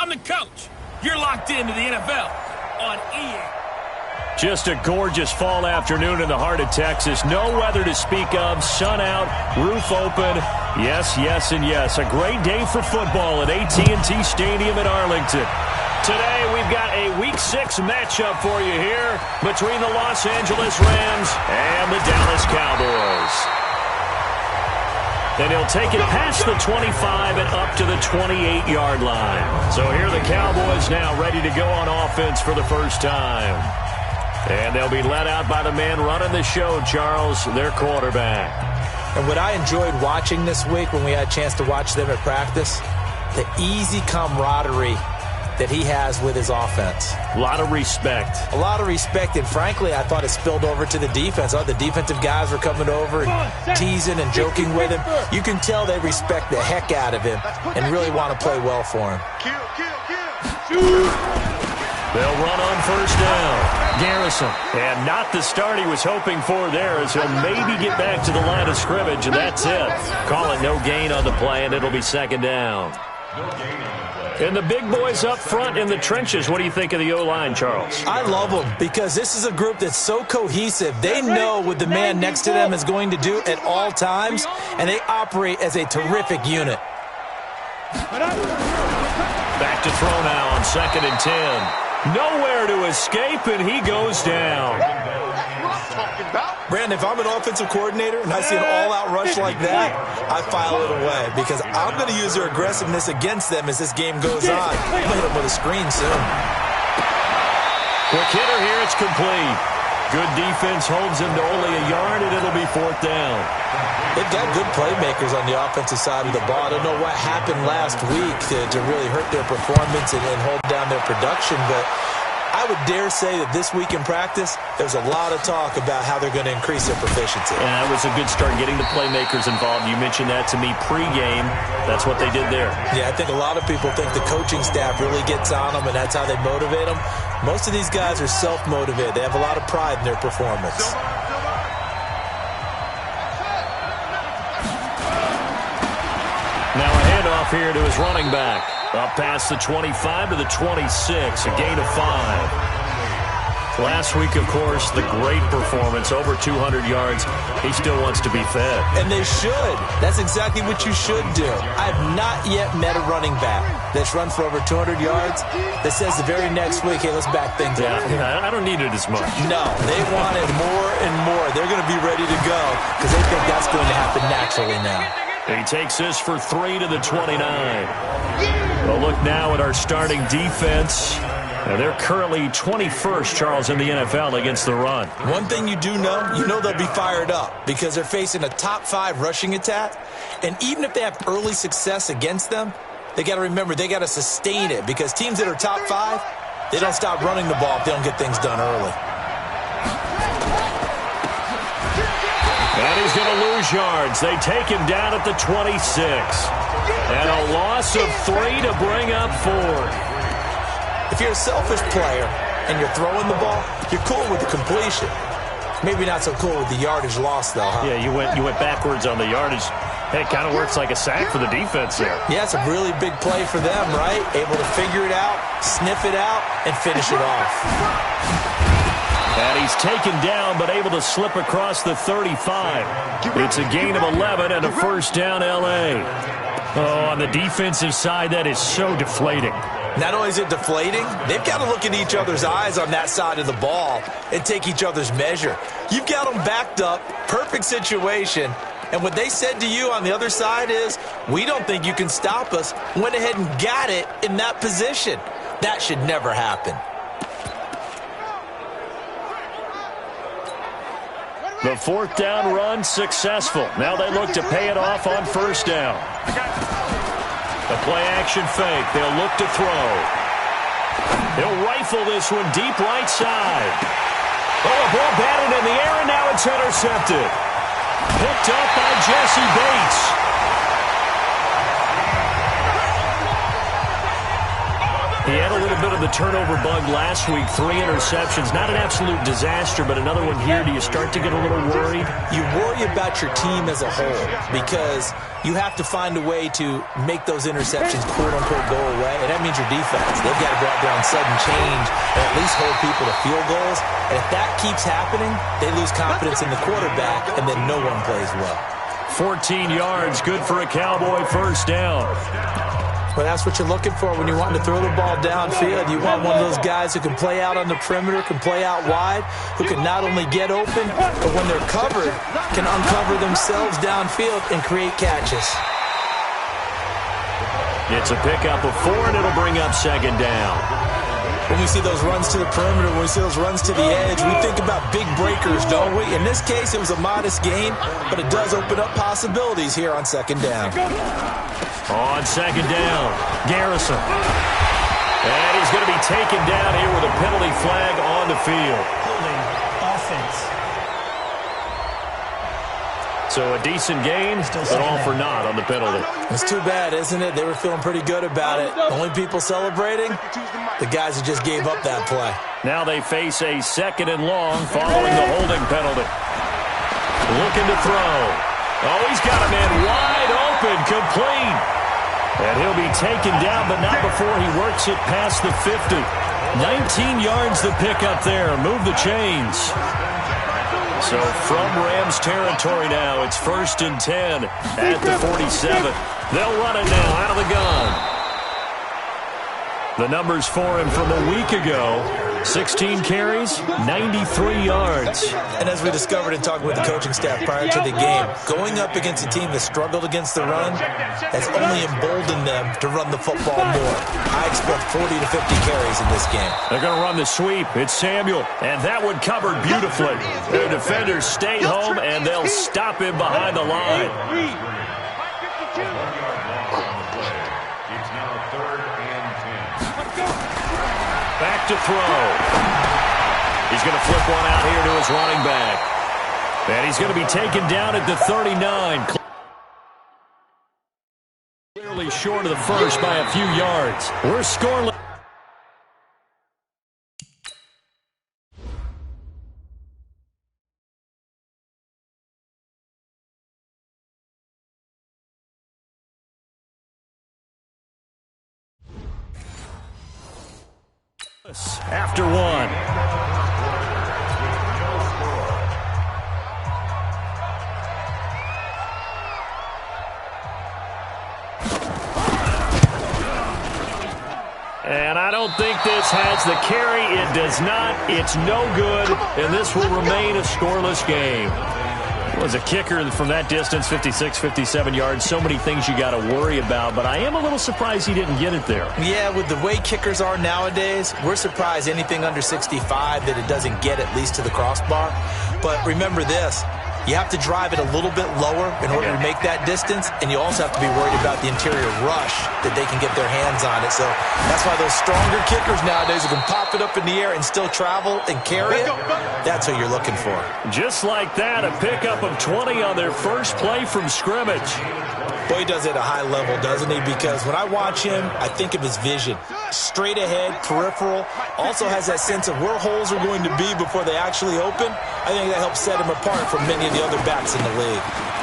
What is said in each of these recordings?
I'm the coach. You're locked into the NFL on EA. Just a gorgeous fall afternoon in the heart of Texas. No weather to speak of. Sun out, roof open. Yes, yes, and yes. A great day for football at AT&T Stadium in Arlington. Today, we've got a Week 6 matchup for you here between the Los Angeles Rams and the Dallas Cowboys. And he'll take it past the 25 and up to the 28-yard line. So here are the Cowboys now ready to go on offense for the first time. And they'll be led out by the man running the show, Charles, their quarterback. And what I enjoyed watching this week when we had a chance to watch them at practice, the easy camaraderie that he has with his offense. A lot of respect. A lot of respect, and frankly, I thought it spilled over to the defense. The defensive guys were coming over and teasing and joking with him. You can tell they respect the heck out of him and really want to play well for him. They'll run on first down. Garrison. And not the start he was hoping for there, as he'll maybe get back to the line of scrimmage, and that's it. Call it no gain on the play, and it'll be second down. And the big boys up front in the trenches. What do you think of the O-line, Charles? I love them because this is a group that's so cohesive. They know what the man next to them is going to do at all times, and they operate as a terrific unit. Back to throw now on 2nd and 10. Nowhere to escape, and he goes down. Brandon, if I'm an offensive coordinator and I see an all-out rush like that, I file it away because I'm going to use their aggressiveness against them as this game goes on. I'm going to hit them with a screen soon. Quick hitter here, it's complete. Good defense holds him to only a yard, and it'll be 4th down. They've got good playmakers on the offensive side of the ball. I don't know what happened last week to really hurt their performance and hold down their production, but I would dare say that this week in practice, there's a lot of talk about how they're going to increase their proficiency. And that was a good start, getting the playmakers involved. You mentioned that to me pregame. That's what they did there. Yeah, I think a lot of people think the coaching staff really gets on them, and that's how they motivate them. Most of these guys are self-motivated. They have a lot of pride in their performance. Now a handoff here to his running back. Up past the 25 to the 26, a gain of 5. Last week, of course, the great performance, over 200 yards. He still wants to be fed. And they should. That's exactly what you should do. I have not yet met a running back that's run for over 200 yards that says the very next week, hey, let's back things up. Yeah, I don't need it as much. No, they want it more and more. They're going to be ready to go because they think that's going to happen naturally now. He takes this for 3 to the 29. Well, look now at our starting defense. Now, they're currently 21st, Charles, in the NFL against the run. One thing you do know, they'll be fired up because they're facing a top 5 rushing attack. And even if they have early success against them, they got to remember they got to sustain it because teams that are top 5, they don't stop running the ball if they don't get things done early. And he's going to lose yards. They take him down at the 26. And a loss of 3 to bring up 4. If you're a selfish player and you're throwing the ball, you're cool with the completion. Maybe not so cool with the yardage loss, though, huh? Yeah, you went backwards on the yardage. Hey, it kind of works like a sack for the defense there. Yeah, it's a really big play for them, right? Able to figure it out, sniff it out, and finish it off. And he's taken down, but able to slip across the 35. It's a gain of 11 and a first down, L.A. Oh, on the defensive side, that is so deflating. Not only is it deflating, they've got to look in each other's eyes on that side of the ball and take each other's measure. You've got them backed up, perfect situation, and what they said to you on the other side is, we don't think you can stop us. Went ahead and got it in that position. That should never happen. The 4th down run successful. Now they look to pay it off on first down. The play-action fake. They'll look to throw. They'll rifle this one deep right side. Oh, a ball batted in the air, and now it's intercepted. Picked up by Jesse Bates. He had a little a bit of the turnover bug last week. 3 interceptions. Not an absolute disaster, but another one here. Do you start to get a little worried? You worry about your team as a whole because you have to find a way to make those interceptions, quote-unquote, go away, and that means your defense. They've got to go out there on sudden change and at least hold people to field goals. And if that keeps happening, they lose confidence in the quarterback, and then no one plays well. 14 yards, good for a Cowboy first down. Well, that's what you're looking for when you're wanting to throw the ball downfield. You want one of those guys who can play out on the perimeter, can play out wide, who can not only get open, but when they're covered, can uncover themselves downfield and create catches. It's a pickup of 4, and it'll bring up second down. When we see those runs to the perimeter, when we see those runs to the edge, we think about big breakers, don't we? In this case, it was a modest gain, but it does open up possibilities here on second down. On second down, Garrison. And he's going to be taken down here with a penalty flag on the field. Holding offense. So a decent gain, but all for naught on the penalty. It's too bad, isn't it? They were feeling pretty good about it. The only people celebrating, the guys who just gave up that play. Now they face a 2nd and long following the holding penalty. Looking to throw. Oh, he's got a man wide open, complete. And he'll be taken down, but not before he works it past the 50. 19 yards to pick up there. Move the chains. So from Rams territory now, it's 1st and 10 at the 47. They'll run it now out of the gun. The numbers for him from a week ago, 16 carries, 93 yards. And as we discovered in talking with the coaching staff prior to the game, going up against a team that struggled against the run has only emboldened them to run the football more. I expect 40 to 50 carries in this game. They're going to run the sweep. It's Samuel, and that one covered beautifully. The defenders stayed home, and they'll stop him behind the line. Back to throw. He's going to flip one out here to his running back. And he's going to be taken down at the 39. Clearly short of the first by a few yards. We're scoreless. After one. And I don't think this has the carry. It does not. It's no good. And this will remain a scoreless game. Was a kicker from that distance, 56, 57 yards. So many things you got to worry about, but I am a little surprised he didn't get it there. Yeah, with the way kickers are nowadays, we're surprised anything under 65 that it doesn't get at least to the crossbar. But remember this. You have to drive it a little bit lower in order to make that distance, and you also have to be worried about the interior rush that they can get their hands on it. So that's why those stronger kickers nowadays who can pop it up in the air and still travel and carry it, that's who you're looking for. Just like that, a pickup of 20 on their first play from scrimmage. Boy, he does it at a high level, doesn't he? Because when I watch him, I think of his vision. Straight ahead, peripheral, also has that sense of where holes are going to be before they actually open. I think that helps set him apart from many of the other backs in the league.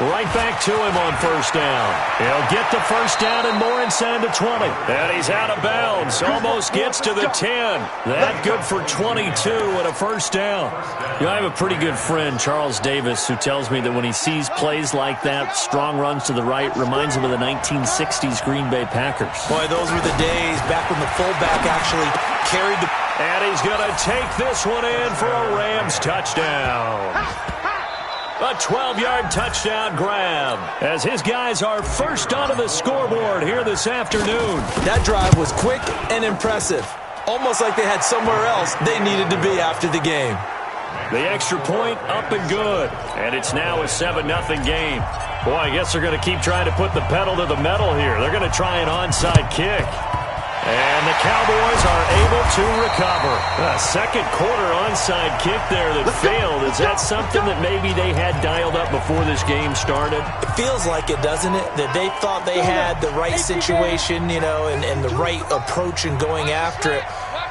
Right back to him on first down. He'll get the first down and more inside the 20. And he's out of bounds. Almost gets to the 10. That good for 22 and a first down. You know, I have a pretty good friend, Charles Davis, who tells me that when he sees plays like that, strong runs to the right, reminds him of the 1960s Green Bay Packers. Boy, those were the days back when the fullback actually carried the... And he's going to take this one in for a Rams touchdown. A 12-yard touchdown grab as his guys are first onto the scoreboard here this afternoon. That drive was quick and impressive. Almost like they had somewhere else they needed to be after the game. The extra point up and good. And it's now a 7-0 game. Boy, I guess they're going to keep trying to put the pedal to the metal here. They're going to try an onside kick. And the Cowboys are able to recover. A second quarter onside kick there that failed. Is that something that maybe they had dialed up before this game started? It feels like it, doesn't it? That they thought they had the right situation, you know, and the right approach in going after it.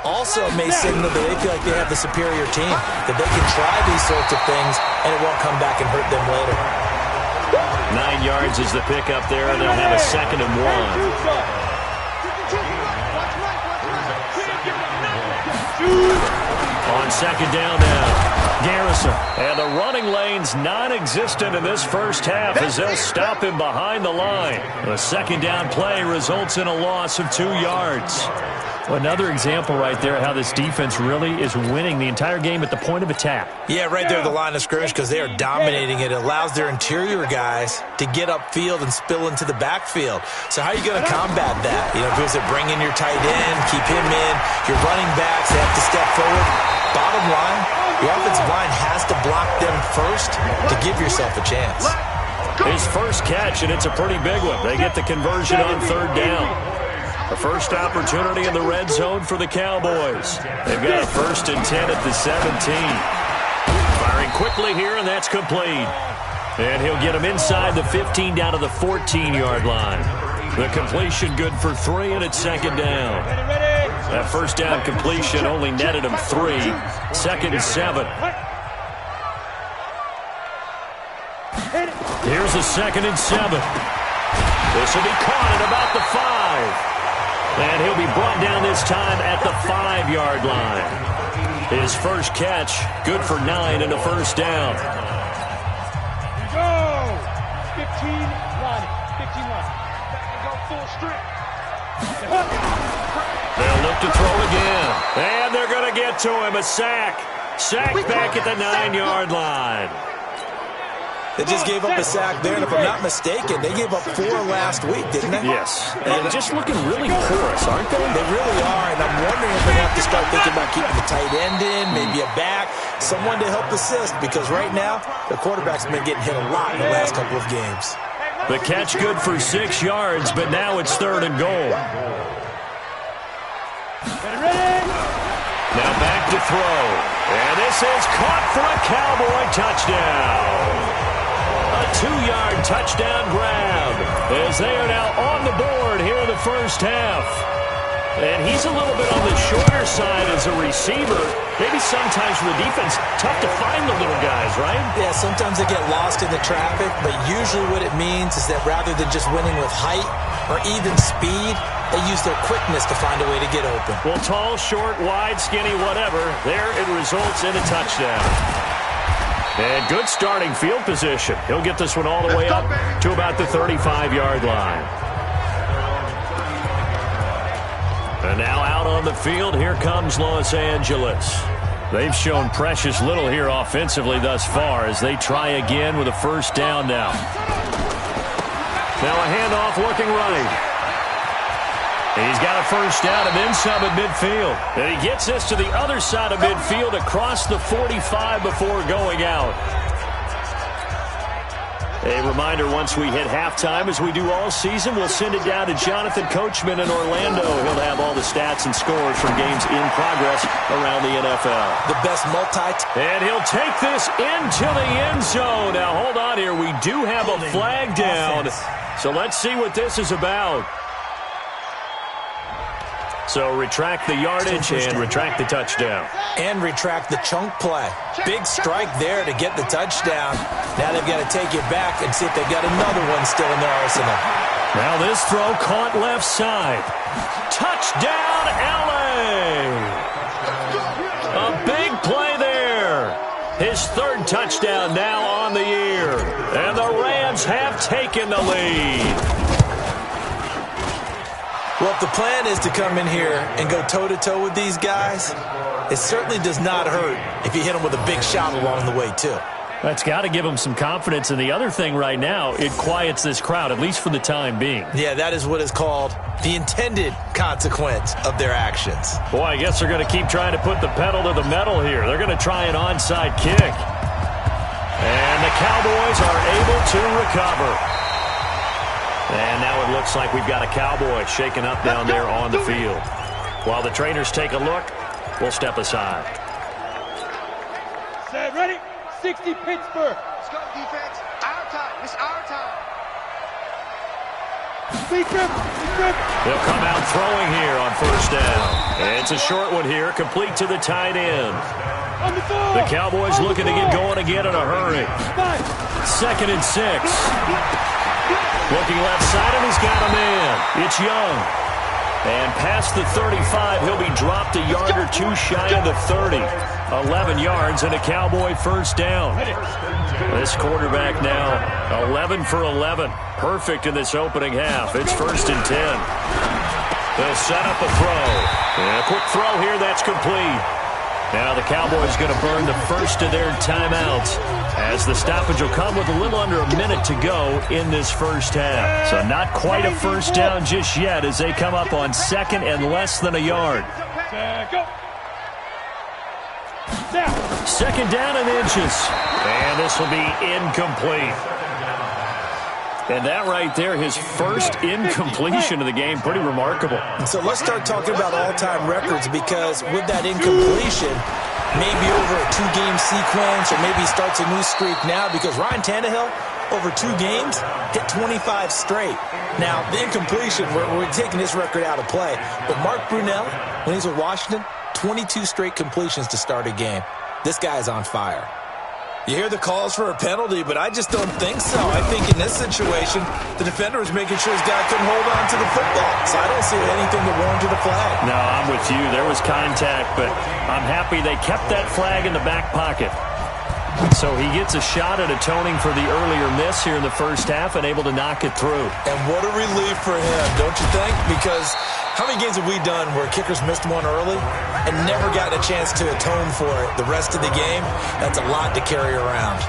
Also may signal that they feel like they have the superior team, that they can try these sorts of things, and it won't come back and hurt them later. 9 yards is the pickup there, and they'll have a 2nd and 1. On 2nd down now, Garrison. And the running lane's non-existent in this first half as they'll stop him behind the line. The 2nd down play results in a loss of 2 yards. Another example right there how this defense really is winning the entire game at the point of attack. Yeah, right there at the line of scrimmage because they are dominating it. It allows their interior guys to get upfield and spill into the backfield. So how are you going to combat that? You know, because they bring in your tight end, keep him in, your running backs, they have to step forward. Bottom line, your offensive line has to block them first to give yourself a chance. His first catch, and it's a pretty big one. They get the conversion on 3rd down. The first opportunity in the red zone for the Cowboys. They've got a 1st and 10 at the 17. Firing quickly here, and that's complete. And he'll get him inside the 15 down to the 14-yard line. The completion good for 3, and it's 2nd down. That 1st down completion only netted him 3. 2nd and 7. Here's a 2nd and 7. This will be caught at about the 5. And he'll be brought down this time at the 5-yard line. His first catch, good for 9 and a 1st down. Go! 15 run. 15 run. Go full strength. They'll look to throw again. And they're going to get to him. A sack. Sack back at the 9-yard line. They just gave up a sack there, and if I'm not mistaken, they gave up 4 last week, didn't they? Yes. And just looking really porous, aren't they? They really are, and I'm wondering if they have to start thinking about keeping the tight end in, maybe a back, someone to help assist, because right now, the quarterback's been getting hit a lot in the last couple of games. The catch good for 6 yards, but now it's 3rd and goal. Now back to throw. And this is caught for a Cowboy touchdown. A 2-yard touchdown grab as they are now on the board here in the first half. And he's a little bit on the shorter side as a receiver. Maybe sometimes for the defense, tough to find the little guys, right? Yeah, sometimes they get lost in the traffic, but usually what it means is that rather than just winning with height or even speed, they use their quickness to find a way to get open. Well, tall, short, wide, skinny, whatever, there it results in a touchdown. And good starting field position. He'll get this one all the way up to about the 35-yard line. And now out on the field, here comes Los Angeles. They've shown precious little here offensively thus far as they try again with a 1st down now. Now a handoff looking right. He's got a 1st down and then some at midfield. And he gets this to the other side of midfield across the 45 before going out. A reminder, once we hit halftime, as we do all season, we'll send it down to Jonathan Coachman in Orlando. He'll have all the stats and scores from games in progress around the NFL. The best And he'll take this into the end zone. Now, hold on here. We do have a flag down. So let's see what this is about. So retract the yardage and retract the touchdown. And retract the chunk play. Big strike there to get the touchdown. Now they've got to take it back and see if they've got another one still in their arsenal. Now this throw caught left side. Touchdown, LA! A big play there. His 3rd touchdown now on the year. And the Rams have taken the lead. Well, if the plan is to come in here and go toe-to-toe with these guys, it certainly does not hurt if you hit them with a big shot along the way, too. That's got to give them some confidence. And the other thing right now, it quiets this crowd, at least for the time being. Yeah, that is what is called the intended consequence of their actions. Boy, I guess they're going to keep trying to put the pedal to the metal here. They're going to try an onside kick. And the Cowboys are able to recover. And now it looks like we've got a Cowboy shaken up down there on the field. While the trainers take a look, we'll step aside. Set, ready? 60 Pittsburgh. Let's go, defense. Our time. It's our time. Speak up. They'll come out throwing here on 1st down. It's a short one here, complete to the tight end. The Cowboys looking to get going again in a hurry. 2nd and 6. Looking left side, and he's got a man. It's Young. And past the 35, he'll be dropped a yard or two shy of the 30. 11 yards and a Cowboy first down. This quarterback now 11 for 11. Perfect in this opening half. It's 1st and 10. They'll set up a throw. And a quick throw here, that's complete. Now the Cowboys going to burn the first of their timeouts as the stoppage will come with a little under a minute to go in this first half. So not quite a first down just yet as they come up on 2nd and less than a yard. 2nd down and inches. And this will be incomplete. And that right there, his first incompletion of the game, pretty remarkable. So let's start talking about all-time records, because with that incompletion, maybe over a 2-game sequence, or maybe he starts a new streak now, because Ryan Tannehill, over 2 games, hit 25 straight. Now, the incompletion, we're taking this record out of play. But Mark Brunell, when he's with Washington, 22 straight completions to start a game. This guy's on fire. You hear the calls for a penalty, but I just don't think so. I think in this situation, the defender was making sure his guy couldn't hold on to the football. So I don't see anything that warranted a flag. No, I'm with you. There was contact, but I'm happy they kept that flag in the back pocket. So he gets a shot at atoning for the earlier miss here in the first half and able to knock it through. And what a relief for him, don't you think? Because how many games have we done where kickers missed one early and never gotten a chance to atone for it the rest of the game? That's a lot to carry around.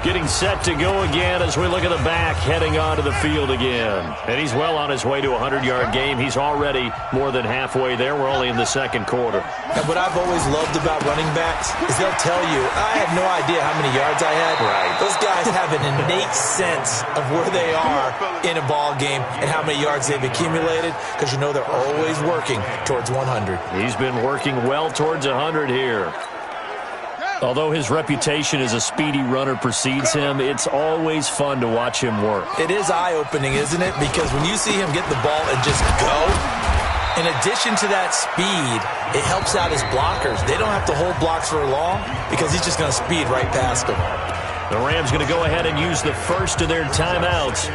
Getting set to go again as we look at the back, heading onto the field again. And he's well on his way to a 100-yard game. He's already more than halfway there. We're only in the 2nd quarter. And what I've always loved about running backs is they'll tell you, I had no idea how many yards I had. Right. Those guys have an innate sense of where they are in a ball game and how many yards they've accumulated, because you know they're always working towards 100. He's been working well towards 100 here. Although his reputation as a speedy runner precedes him, it's always fun to watch him work. It is eye-opening, isn't it? Because when you see him get the ball and just go, in addition to that speed, it helps out his blockers. They don't have to hold blocks for long because he's just going to speed right past them. The Rams going to go ahead and use the first of their timeouts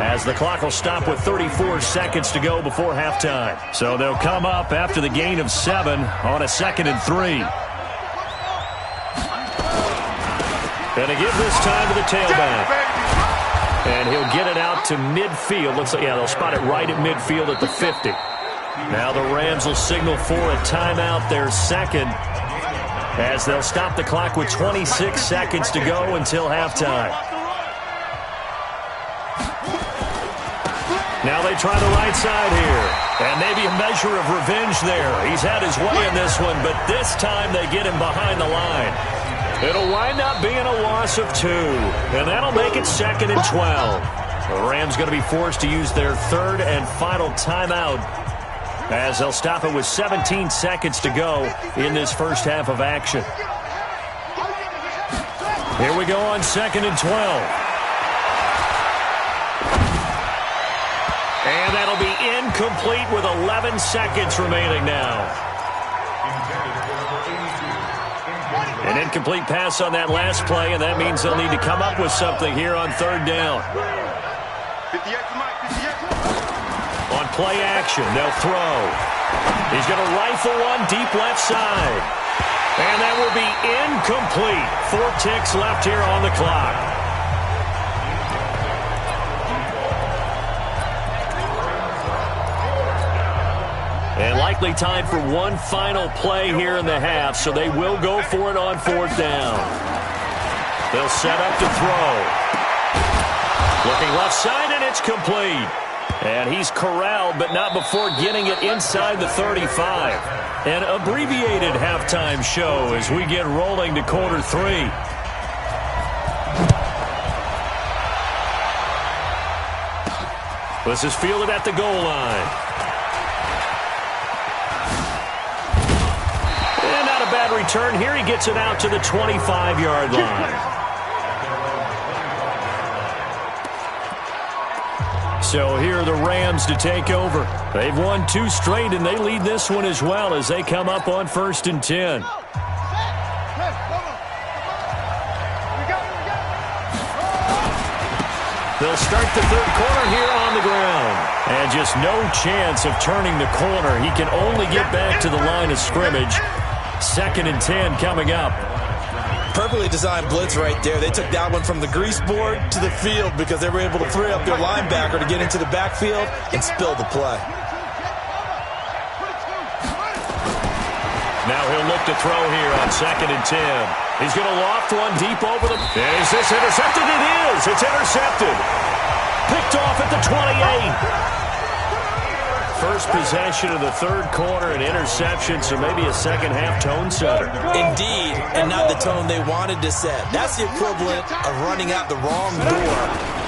as the clock will stop with 34 seconds to go before halftime. So they'll come up after the gain of 7 on a 2nd and 3. And to give this time to the tailback. And he'll get it out to midfield. Looks like, yeah, they'll spot it right at midfield at the 50. Now the Rams will signal for a timeout, their 2nd, as they'll stop the clock with 26 seconds to go until halftime. Now they try the right side here. And maybe a measure of revenge there. He's had his way in this one, but this time they get him behind the line. It'll wind up being a loss of 2, and that'll make it 2nd and 12. The Rams going to be forced to use their 3rd and final timeout as they'll stop it with 17 seconds to go in this first half of action. Here we go on 2nd and 12. And that'll be incomplete with 11 seconds remaining now. An incomplete pass on that last play, and that means they'll need to come up with something here on 3rd down. On play action, they'll throw. He's going to rifle one deep left side. And that will be incomplete. 4 ticks left here on the clock. And likely time for one final play here in the half, so they will go for it on 4th down. They'll set up to throw. Looking left side, and it's complete. And he's corralled, but not before getting it inside the 35. An abbreviated halftime show as we get rolling to quarter 3. This is fielded at the goal line. Bad return here. He gets it out to the 25-yard line. So here are the Rams to take over. They've won 2 straight, and they lead this one as well as they come up on 1st and 10. They'll start the 3rd quarter here on the ground. And just no chance of turning the corner. He can only get back to the line of scrimmage. 2nd and 10 coming up. Perfectly designed blitz right there. They took that one from the grease board to the field because they were able to free up their linebacker to get into the backfield and spill the play. Now he'll look to throw here on 2nd and 10. He's going to loft one deep over the... Is this intercepted? It is. It's intercepted. Picked off at the 28. First possession of the 3rd quarter, an interception, so maybe a second-half tone setter. Indeed, and not the tone they wanted to set. That's the equivalent of running out the wrong door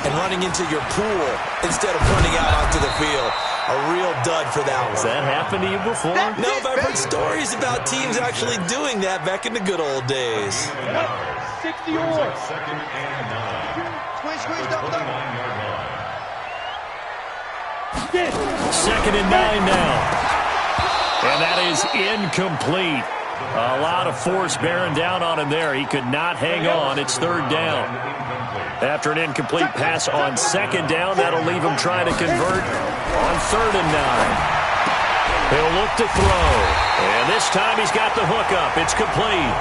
and running into your pool instead of running out onto the field. A real dud for that one. Has that happened to you before? No, but I've heard stories about teams actually doing that back in the good old days. 60 yards. Squeeze, double. 2nd and 9 now. And that is incomplete. A lot of force bearing down on him there. He could not hang on. It's 3rd down. After an incomplete pass on 2nd down, that'll leave him trying to convert on 3rd and 9. He'll look to throw. And this time he's got the hook up. It's complete.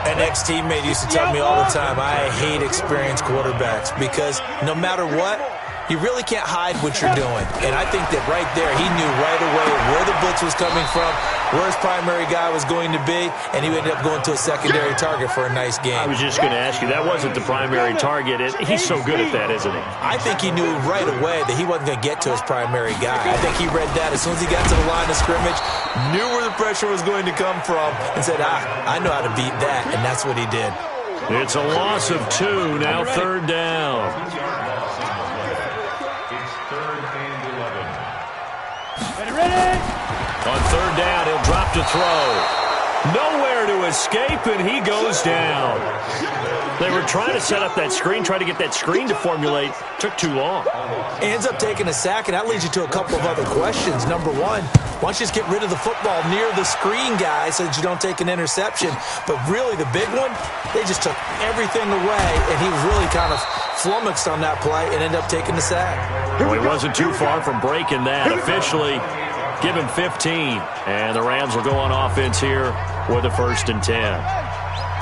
An ex-teammate used to tell me all the time, I hate experienced quarterbacks because no matter what, you really can't hide what you're doing. And I think that right there, he knew right away where the blitz was coming from, where his primary guy was going to be, and he ended up going to a secondary target for a nice game. I was just going to ask you, that wasn't the primary target. He's so good at that, isn't he? I think he knew right away that he wasn't going to get to his primary guy. I think he read that as soon as he got to the line of scrimmage, knew where the pressure was going to come from, and said, I know how to beat that, and that's what he did. It's a loss of 2, now 3rd down. On 3rd down, he'll drop to throw. Nowhere to escape, and he goes down. They were trying to set up that screen, trying to get that screen to formulate. Took too long. He ends up taking a sack, and that leads you to a couple of other questions. Number one, why don't you just get rid of the football near the screen guy so that you don't take an interception? But really, the big one, they just took everything away, and he was really kind of flummoxed on that play and ended up taking the sack. Well, he wasn't too far from breaking that. Officially, give him 15. And the Rams will go on offense here with a 1st and 10.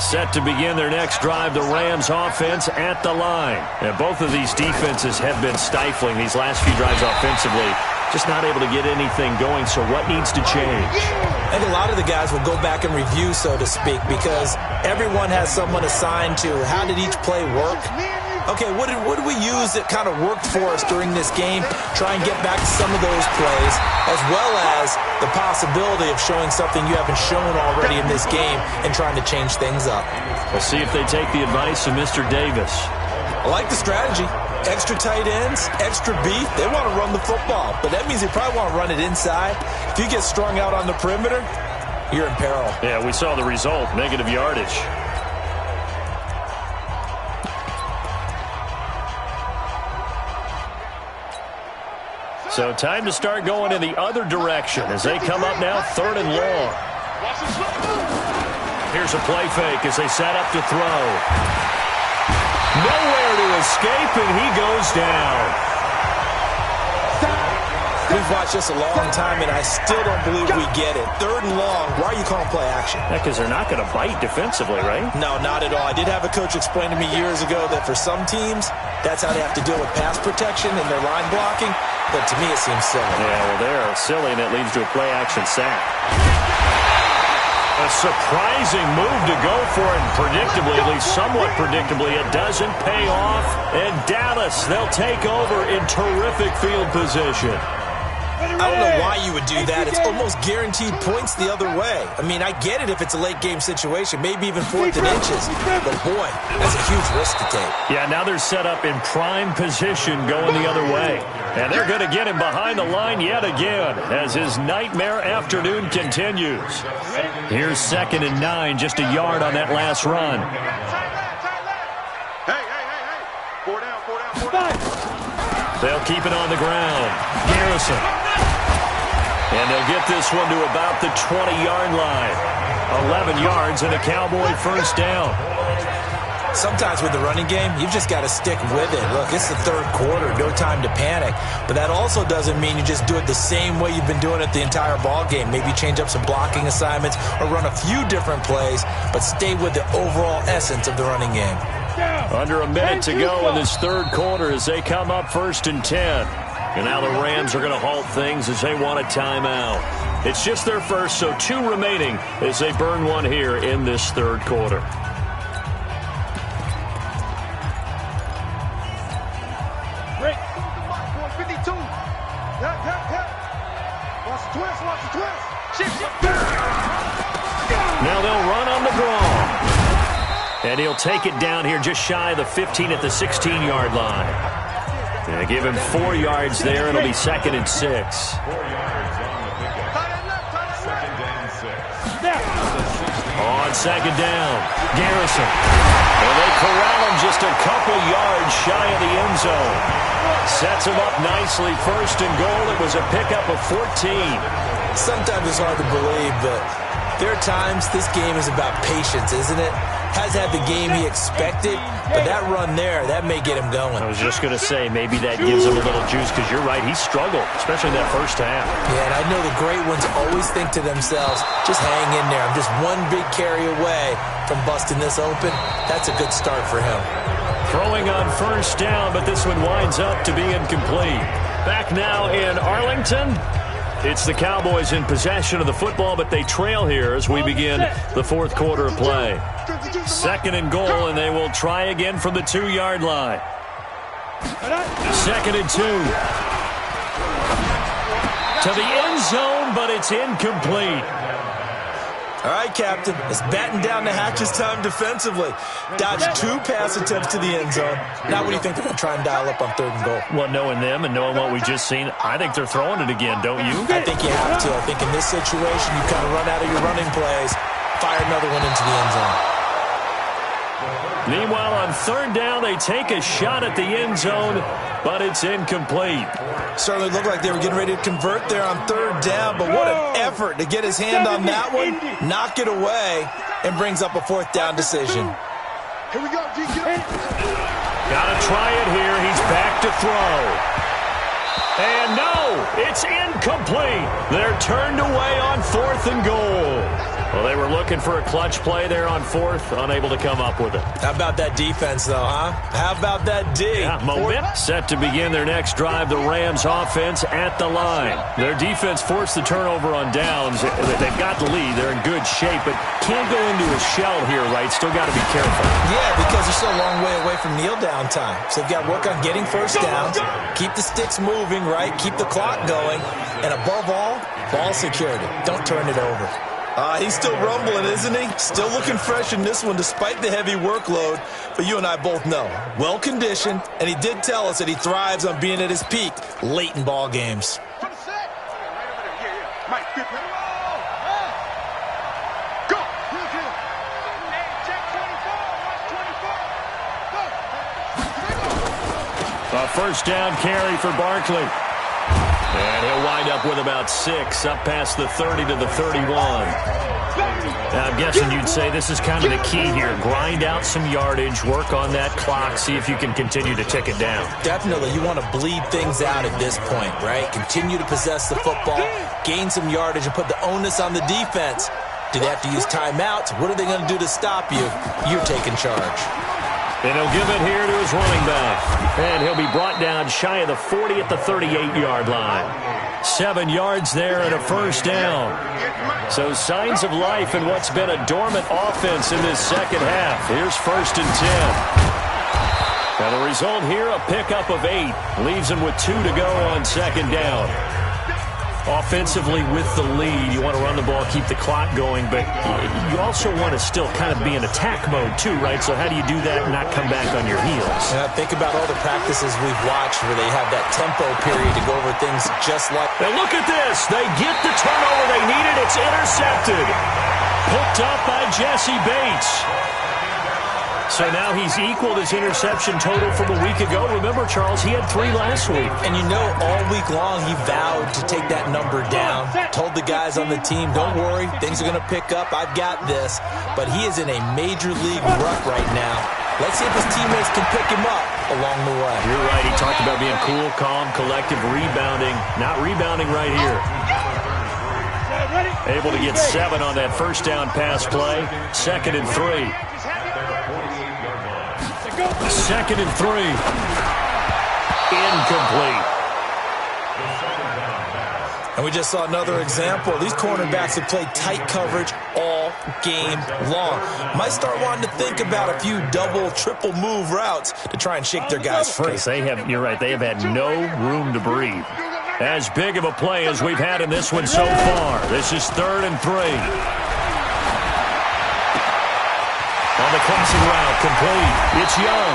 Set to begin their next drive, the Rams offense at the line. And both of these defenses have been stifling these last few drives offensively. Just not able to get anything going, so what needs to change? I think a lot of the guys will go back and review, so to speak, because everyone has someone assigned to how did each play work. Okay, what did we use that kind of worked for us during this game? Try and get back to some of those plays, as well as the possibility of showing something you haven't shown already in this game and trying to change things up. We'll see if they take the advice of Mr. Davis. I like the strategy. Extra tight ends, extra beef. They want to run the football, but that means they probably want to run it inside. If you get strung out on the perimeter, you're in peril. Yeah, we saw the result, negative yardage. So time to start going in the other direction as they come up now 3rd and long. Here's a play fake as they set up to throw. Nowhere to escape, and he goes down. We've watched this a long time, and I still don't believe we get it. 3rd and long. Why are you calling play action? Because they're not going to bite defensively, right? No, not at all. I did have a coach explain to me years ago that for some teams, that's how they have to deal with pass protection and their line blocking. But to me, it seems silly. Yeah, well, they're silly, and it leads to a play-action sack. A surprising move to go for it, and predictably, at least somewhat predictably, it doesn't pay off. And Dallas, they'll take over in terrific field position. I don't know why you would do that. It's almost guaranteed points the other way. I mean, I get it if it's a late-game situation, maybe even 4th and inches. But, boy, that's a huge risk to take. Yeah, now they're set up in prime position going the other way. And they're going to get him behind the line yet again as his nightmare afternoon continues. Here's 2nd and 9, just a yard on that last run. They'll keep it on the ground. Garrison. And they'll get this one to about the 20-yard line. 11 yards and a Cowboy first down. Sometimes with the running game, you've just got to stick with it. Look, it's the third quarter, no time to panic. But that also doesn't mean you just do it the same way you've been doing it the entire ball game. Maybe change up some blocking assignments or run a few different plays, but stay with the overall essence of the running game. Under a minute to go in this third quarter as they come up 1st and 10. And now the Rams are going to halt things as they want a timeout. It's just their first, so 2 remaining as they burn one here in this third quarter. Break. 52. Watch the twist. Watch the twist. Shift. Now they'll run on the draw. And he'll take it down here just shy of the 15 at the 16-yard line. And give him 4 yards there. It'll be 2nd and 6. 4 yards on the pickup. Second down, 6. On 2nd down, Garrison. And they corral him just a couple yards shy of the end zone. Sets him up nicely. 1st and goal. It was a pickup of 14. Sometimes it's hard to believe, but there are times this game is about patience, isn't it? Has had the game he expected, but that run there, that may get him going. I was just going to say, maybe that gives him a little juice, because you're right, he struggled, especially in that first half. Yeah, and I know the great ones always think to themselves, just hang in there. I'm just one big carry away from busting this open. That's a good start for him. Throwing on 1st down, but this one winds up to be incomplete. Back now in Arlington. It's the Cowboys in possession of the football, but they trail here as we begin the 4th quarter of play. 2nd and goal, and they will try again from the 2-yard line. 2nd and 2. To the end zone, but it's incomplete. All right, Captain, it's batten down the hatches time defensively. Dodged 2 pass attempts to the end zone. Now what do you think they're going to try and dial up on 3rd and goal? Well, knowing them and knowing what we just seen, I think they're throwing it again, don't you? I think you have to. I think in this situation, you kind of run out of your running plays, fire another one into the end zone. Meanwhile, on 3rd down, they take a shot at the end zone, but it's incomplete. Certainly looked like they were getting ready to convert there on 3rd down, but what an effort to get his hand on that one, knock it away, and brings up a 4th down decision. Here we go, GQ. Gotta try it here. He's back to throw. And no, it's incomplete. They're turned away on 4th and goal. Well, they were looking for a clutch play there on 4th, unable to come up with it. How about that defense, though, huh? How about that D? Yeah, set to begin their next drive, the Rams offense at the line. Their defense forced the turnover on downs. They've got the lead. They're in good shape, but can't go into a shell here, right? Still got to be careful. Yeah, because they're still a long way away from kneel down time. So they've got to work on getting first downs, keep the sticks moving, right? Keep the clock going, and above all, ball security. Don't turn it over. He's still rumbling, isn't he? Still looking fresh in this one despite the heavy workload. But you and I both know, well-conditioned, and he did tell us that he thrives on being at his peak late in ball games. A 1st down carry for Barkley. And he'll wind up with about 6, up past the 30 to the 31. Now, I'm guessing you'd say this is kind of the key here. Grind out some yardage, work on that clock, see if you can continue to tick it down. Definitely. You want to bleed things out at this point, right? Continue to possess the football, gain some yardage, and put the onus on the defense. Do they have to use timeouts? What are they going to do to stop you? You're taking charge. And he'll give it here to his running back. And he'll be brought down shy of the 40 at the 38-yard line. 7 yards there and a 1st down. So signs of life in what's been a dormant offense in this second half. Here's 1st and 10. And the result here, a pickup of 8. Leaves him with 2 to go on 2nd down. Offensively with the lead, you want to run the ball, keep the clock going, but you also want to still kind of be in attack mode too, right? So how do you do that and not come back on your heels? Think about all the practices we've watched where they have that tempo period to go over things just like... And look at this. They get the turnover they needed. It's intercepted. Picked up by Jesse Bates. So now he's equaled his interception total from a week ago. Remember, Charles, he had 3 last week. And you know, all week long he vowed to take that number down. Told the guys on the team, don't worry, things are going to pick up. I've got this. But he is in a major league rut right now. Let's see if his teammates can pick him up along the way. You're right. He talked about being cool, calm, collective, rebounding. Not rebounding right here. Able to get 7 on that first down pass play. 2nd and 3. 2nd and 3. Incomplete. And we just saw another example. These cornerbacks have played tight coverage all game long. Might start wanting to think about a few double, triple move routes to try and shake their guys free. You're right, they have had no room to breathe. As big of a play as we've had in this one so far. This is 3rd and 3. On the crossing route, complete. It's Young.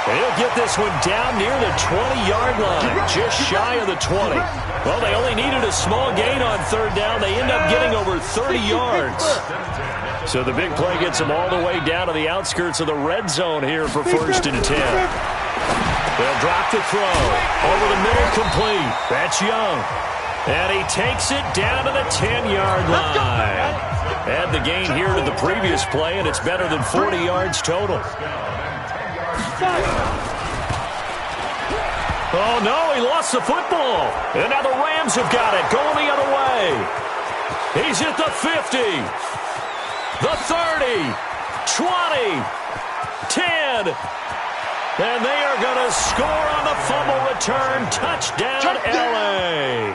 He'll get this one down near the 20-yard line, just shy of the 20. Well, they only needed a small gain on 3rd down. They end up getting over 30 yards. So the big play gets them all the way down to the outskirts of the red zone here for 1st and 10. They'll drop the throw. Over the middle, complete. That's Young. And he takes it down to the 10-yard line. Add the gain here to the previous play, and it's better than 40 yards total. Oh, no, he lost the football. And now the Rams have got it, going the other way. He's at the 50, the 30, 20, 10. And they are going to score on the fumble return. Touchdown, L.A.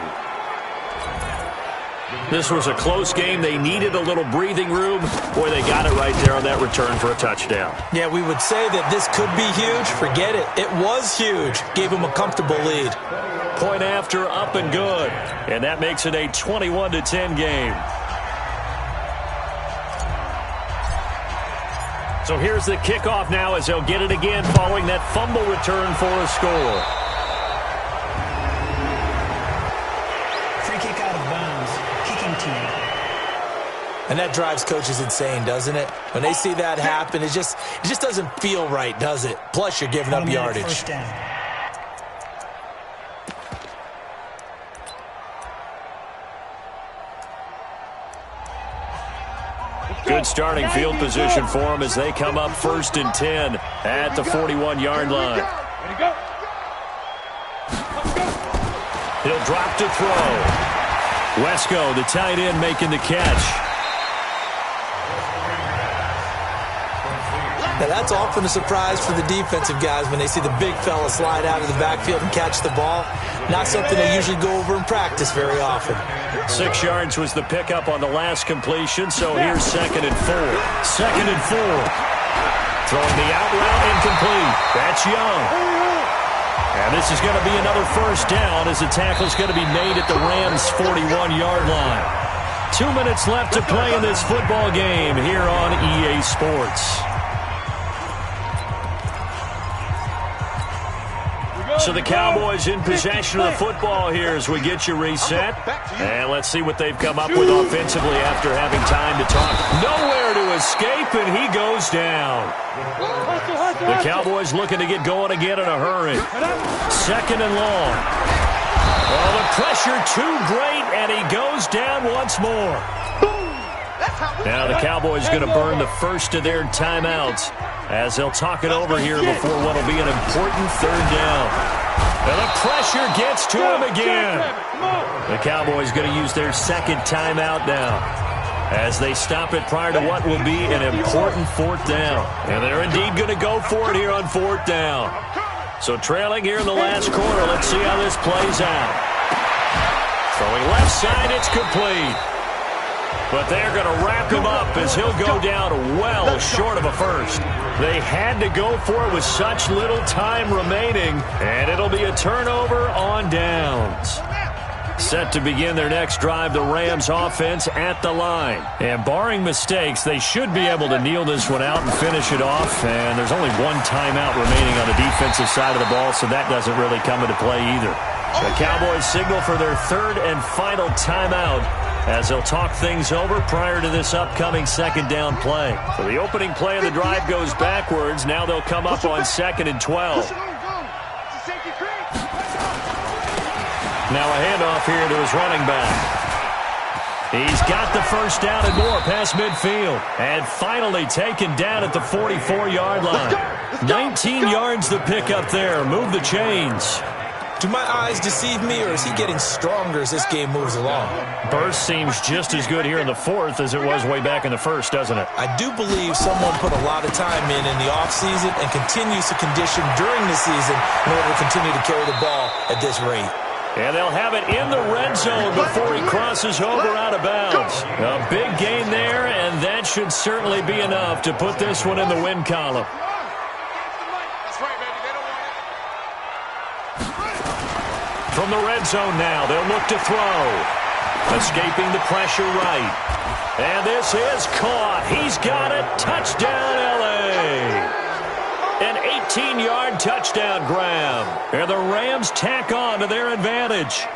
This was a close game. They needed a little breathing room. Boy, they got it right there on that return for a touchdown. Yeah, we would say that this could be huge. Forget it. It was huge. Gave them a comfortable lead. Point after, up and good. And that makes it a 21-10 game. So here's the kickoff now as they'll get it again following that fumble return for a score. Free kick out of bounds. Kicking team. And that drives coaches insane, doesn't it? When they see that happen, it just doesn't feel right, does it? Plus, you're giving up yardage. First down. Good starting field position for them as they come up 1st and 10 at the 41-yard line. He'll drop to throw. Wesco, the tight end, making the catch. Now, that's often a surprise for the defensive guys when they see the big fella slide out of the backfield and catch the ball. Not something they usually go over in practice very often. 6 yards was the pickup on the last completion, so here's 2nd and 4. 2nd and 4. Throwing the out route, incomplete. That's Young. And this is going to be another first down as the tackle's going to be made at the Rams' 41-yard line. 2 minutes left to play in this football game here on EA Sports. So the Cowboys in possession of the football here as we get you reset. And let's see what they've come up with offensively after having time to talk. Nowhere to escape, and he goes down. The Cowboys looking to get going again in a hurry. 2nd and long. Well, the pressure too great, and he goes down once more. Now the Cowboys going to burn the first of their timeouts as they'll talk it over here before what will be an important 3rd down. And the pressure gets to him again. The Cowboys going to use their 2nd timeout now as they stop it prior to what will be an important 4th down. And they're indeed going to go for it here on 4th down. So trailing here in the last quarter, let's see how this plays out. Throwing left side, it's complete. But they're going to wrap him up as he'll go down well short of a first. They had to go for it with such little time remaining, and it'll be a turnover on downs. Set to begin their next drive, the Rams offense at the line. And barring mistakes, they should be able to kneel this one out and finish it off. And there's only one timeout remaining on the defensive side of the ball, so that doesn't really come into play either. The Cowboys signal for their 3rd and final timeout as they'll talk things over prior to this upcoming second down play. So the opening play of the drive goes backwards. Now they'll come up on 2nd and 12. Now a handoff here to his running back. He's got the first down and more past midfield. And finally taken down at the 44-yard line. 19 yards the pick up there. Move the chains. Do my eyes deceive me, or is he getting stronger as this game moves along? Burst seems just as good here in the fourth as it was way back in the first, doesn't it? I do believe someone put a lot of time in the offseason and continues to condition during the season in order to continue to carry the ball at this rate. And they'll have it in the red zone before he crosses over out of bounds. A big gain there, and that should certainly be enough to put this one in the win column. From the red zone now, they'll look to throw. Escaping the pressure right. And this is caught. He's got it. Touchdown, L.A. An 18-yard touchdown grab. And the Rams tack on to their advantage.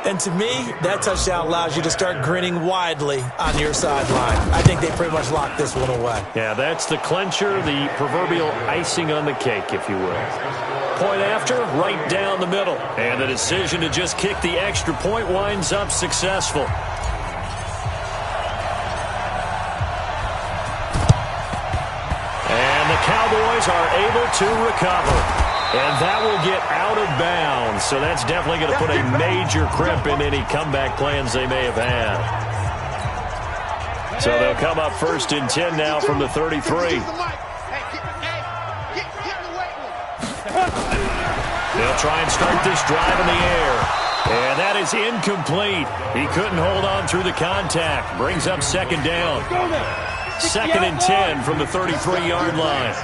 And to me, that touchdown allows you to start grinning widely on your sideline. I think they pretty much locked this one away. Yeah, that's the clincher, the proverbial icing on the cake, if you will. Point after, right down the middle. And the decision to just kick the extra point winds up successful. And the Cowboys are able to recover. And that will get out of bounds. So that's definitely going to put a major crimp in any comeback plans they may have had. So they'll come up 1st and 10 now from the 33. They'll try and start this drive in the air. And that is incomplete. He couldn't hold on through the contact. Brings up 2nd down. 2nd and 10 from the 33-yard line.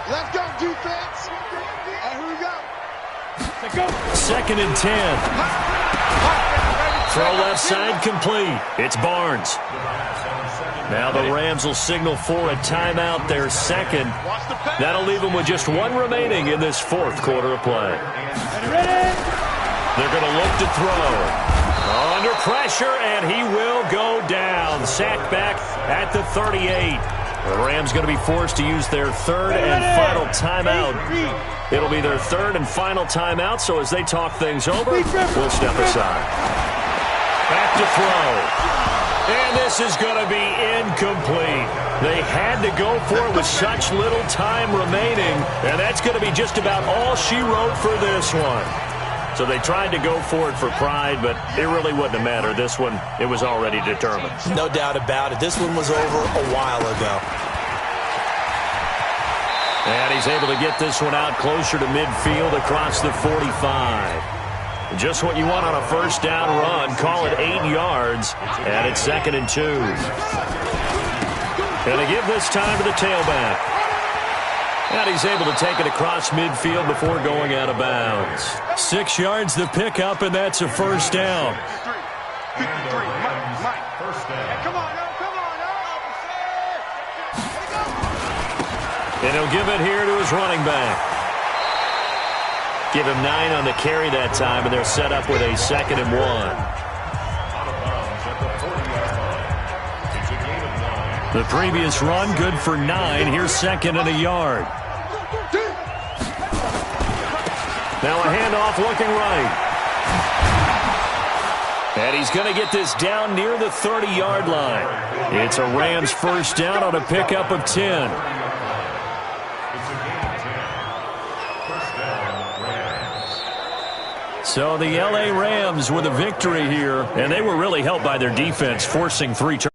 Let's go, defense. And here we go. 2nd and 10. Throw left side complete. It's Barnes. Now the Rams will signal for a timeout, their second. That'll leave them with just one remaining in this fourth quarter of play. They're going to look to throw. Under pressure, and he will go down. Sacked back at the 38. The Rams going to be forced to use their third and final timeout. It'll be their third and final timeout, so as they talk things over, we'll step aside. Back to throw. And this is going to be incomplete. They had to go for it with such little time remaining, and that's going to be just about all she wrote for this one. So they tried to go for it for pride, but it really wouldn't have mattered. This one, it was already determined. No doubt about it. This one was over a while ago. And he's able to get this one out closer to midfield across the 45. Just what you want on a first down run. Call it 8 yards. And it's 2nd and 2. And they give this time to the tailback. And he's able to take it across midfield before going out of bounds. 6 yards the pickup, and that's a first down. 53, Mike. Come on, And he'll give it here to his running back. Give him 9 on the carry that time, and they're set up with a 2nd and 1. The previous run, good for 9. Here's 2nd and a yard. Now a handoff looking right. And he's going to get this down near the 30-yard line. It's a Rams first down on a pickup of 10. So the L.A. Rams with a victory here, and they were really helped by their defense, forcing 3 turnovers.